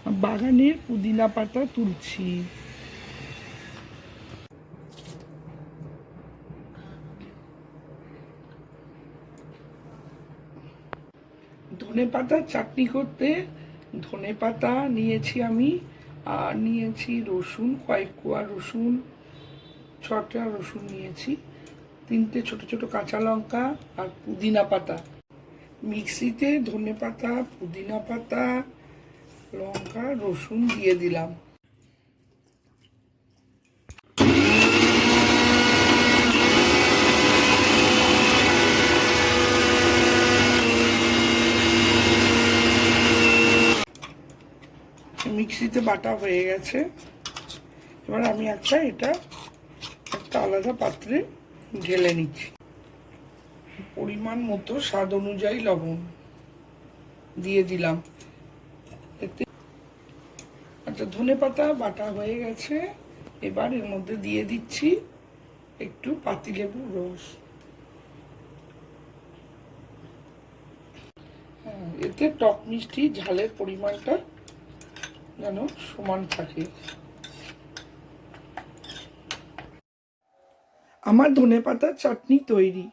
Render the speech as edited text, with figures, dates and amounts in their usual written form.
বাগানের পুদিনা পাতা তুলছি। ধনেপাতার চাটনি করতে ধনেপাতা নিয়েছি আমি, আর নিয়েছি রসুন, কয়েক কোয়া রসুন, 6টা রসুন নিয়েছি, 3টে ছোট ছোট কাঁচা লঙ্কা আর পুদিনা পাতা। মিক্সিতে ধনেপাতা, পুদিনা পাতা, লঙ্কা, রসুন দিয়ে দিলাম। মিক্সিতে বাটা হয়ে গেছে। এবার আমি এটা একটা আলাদা পাত্রে ঢেলে নিচ্ছি। পরিমাণ মতো স্বাদ অনুযায়ী লবণ দিয়ে দিলাম। এতে আচ্ছা, ধনেপাতা বাটা হয়ে গেছে। এবার এর মধ্যে দিয়ে দিচ্ছি একটু পাতিলেবুর রস। এতে টক মিষ্টি ঝালের পরিমাণটা যেন সমান থাকে। আমার ধনেপাতার চাটনি তৈরি।